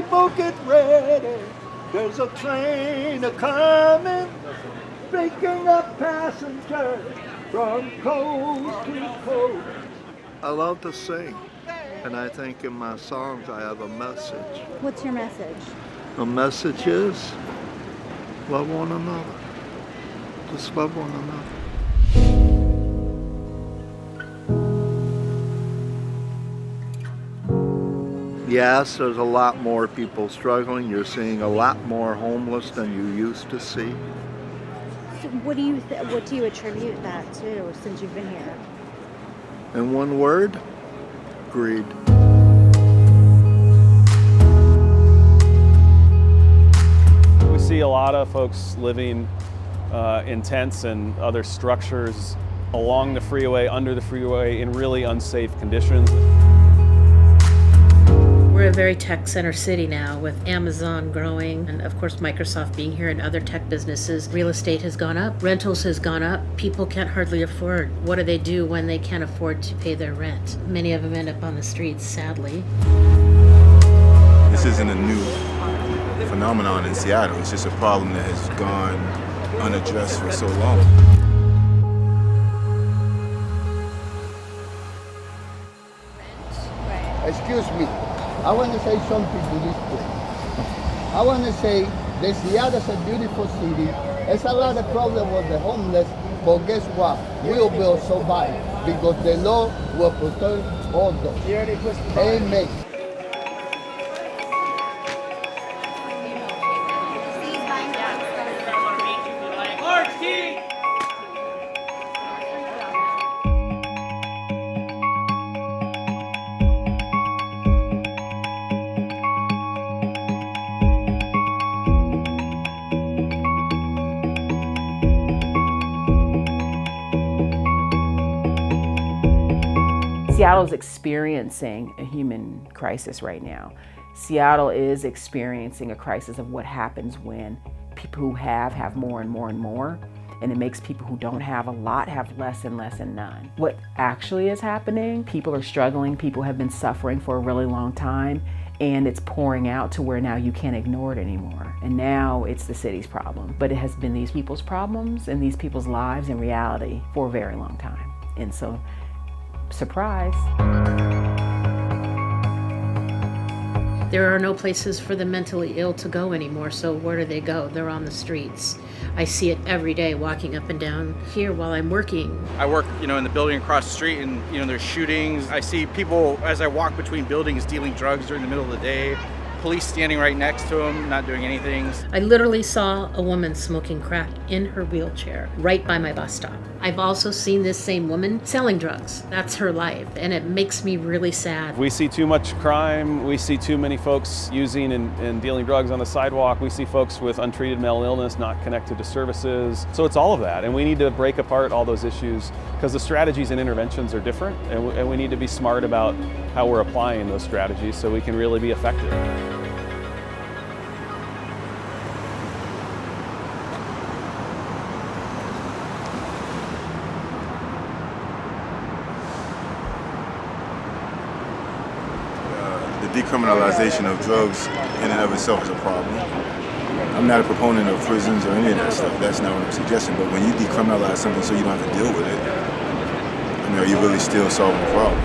people get ready. There's a train a-coming, picking up passengers from coast to coast. I love to sing, and I think in my songs I have a message. What's your message? The message is love one another. Just love one another. Yes, there's a lot more people struggling. You're seeing a lot more homeless than you used to see. So what do you attribute that to since you've been here? In one word, greed. We see a lot of folks living in tents and other structures along the freeway, under the freeway, in really unsafe conditions. We're a very tech-centered city now, with Amazon growing and of course Microsoft being here and other tech businesses. Real estate has gone up, rentals has gone up. People can't hardly afford. What do they do when they can't afford to pay their rent? Many of them end up on the streets, sadly. This isn't a new phenomenon in Seattle. It's just a problem that has gone unaddressed for so long. Excuse me, I want to say something to this place. I want to say that Seattle's a beautiful city. There's a lot of problems with the homeless, but guess what? We'll be survive because the law will protect all those. Amen. Seattle is experiencing a human crisis right now. Seattle is experiencing a crisis of what happens when people who have more and more and more, and it makes people who don't have a lot have less and less and none. What actually is happening, people are struggling, people have been suffering for a really long time, and it's pouring out to where now you can't ignore it anymore. And now it's the city's problem. But it has been these people's problems and these people's lives in reality for a very long time. And so, surprise. There are no places for the mentally ill to go anymore, so where do they go? They're on the streets. I see it every day walking up and down here while I'm working. I work, in the building across the street, and, there's shootings. I see people, as I walk between buildings, dealing drugs during the middle of the day. Police standing right next to them, not doing anything. I literally saw a woman smoking crack in her wheelchair right by my bus stop. I've also seen this same woman selling drugs. That's her life, and it makes me really sad. We see too much crime. We see too many folks using and dealing drugs on the sidewalk. We see folks with untreated mental illness not connected to services. So it's all of that, and we need to break apart all those issues because the strategies and interventions are different, and we need to be smart about how we're applying those strategies so we can really be effective. The decriminalization of drugs in and of itself is a problem. I'm not a proponent of prisons or any of that stuff. That's not what I'm suggesting. But when you decriminalize something so you don't have to deal with it, are you really still solving the problem?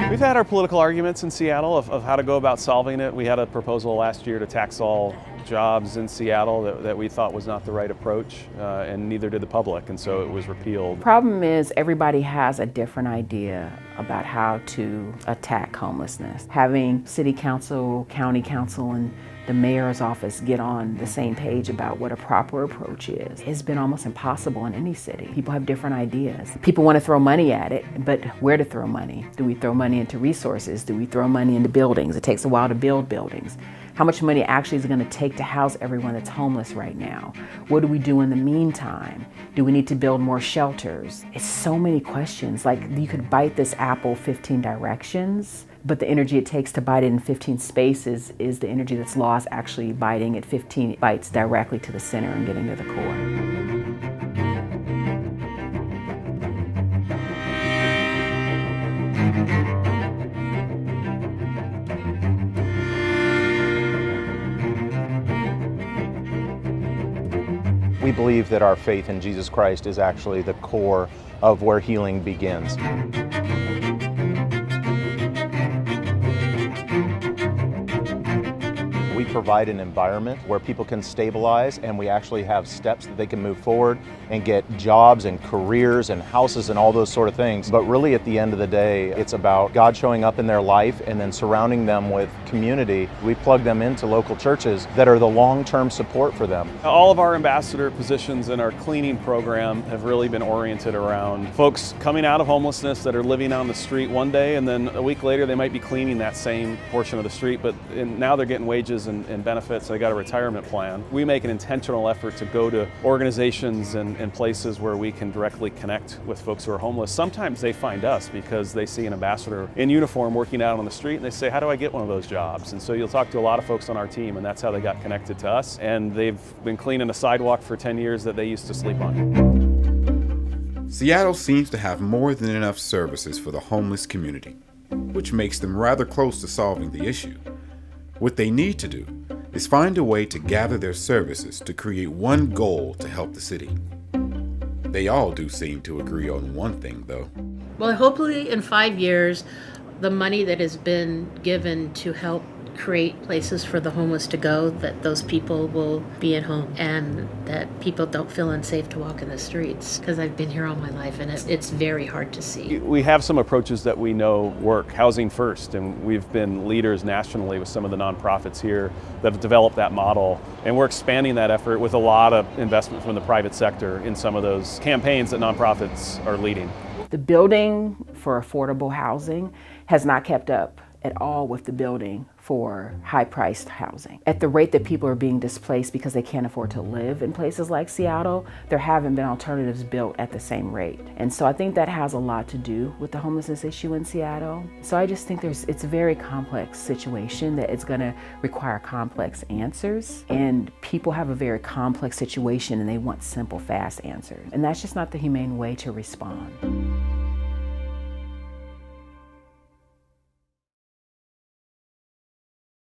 We've had our political arguments in Seattle of how to go about solving it. We had a proposal last year to tax all jobs in Seattle that we thought was not the right approach, and neither did the public, and so it was repealed. Problem is everybody has a different idea about how to attack homelessness. Having city council, county council, and the mayor's office get on the same page about what a proper approach is has been almost impossible in any city. People have different ideas. People want to throw money at it, but where to throw money? Do we throw money into resources? Do we throw money into buildings? It takes a while to build buildings. How much money actually is it going to take to house everyone that's homeless right now? What do we do in the meantime? Do we need to build more shelters? It's so many questions. Like, you could bite this apple 15 directions, but the energy it takes to bite it in 15 spaces is the energy that's lost actually biting it 15 bites directly to the center and getting to the core. believe that our faith in Jesus Christ is actually the core of where healing begins. We provide an environment where people can stabilize, and we actually have steps that they can move forward and get jobs and careers and houses and all those sort of things. But really at the end of the day, it's about God showing up in their life and then surrounding them with community. We plug them into local churches that are the long-term support for them. All of our ambassador positions in our cleaning program have really been oriented around folks coming out of homelessness that are living on the street one day, and then a week later they might be cleaning that same portion of the street, but now they're getting wages and benefits. They got a retirement plan. We make an intentional effort to go to organizations and places where we can directly connect with folks who are homeless. Sometimes they find us because they see an ambassador in uniform working out on the street and they say, how do I get one of those jobs? And so you'll talk to a lot of folks on our team, and that's how they got connected to us. And they've been cleaning a sidewalk for 10 years that they used to sleep on. Seattle seems to have more than enough services for the homeless community, which makes them rather close to solving the issue. What they need to do is find a way to gather their services to create one goal to help the city. They all do seem to agree on one thing, though. Well, hopefully in 5 years, the money that has been given to help create places for the homeless to go, that those people will be at home and that people don't feel unsafe to walk in the streets, because I've been here all my life and it's very hard to see. We have some approaches that we know work. Housing First, and we've been leaders nationally with some of the nonprofits here that have developed that model, and we're expanding that effort with a lot of investment from the private sector in some of those campaigns that nonprofits are leading. The building for affordable housing has not kept up at all with the building for high-priced housing. At the rate that people are being displaced because they can't afford to live in places like Seattle, there haven't been alternatives built at the same rate. And so I think that has a lot to do with the homelessness issue in Seattle. So I just think it's a very complex situation that it's gonna require complex answers. And people have a very complex situation and they want simple, fast answers. And that's just not the humane way to respond.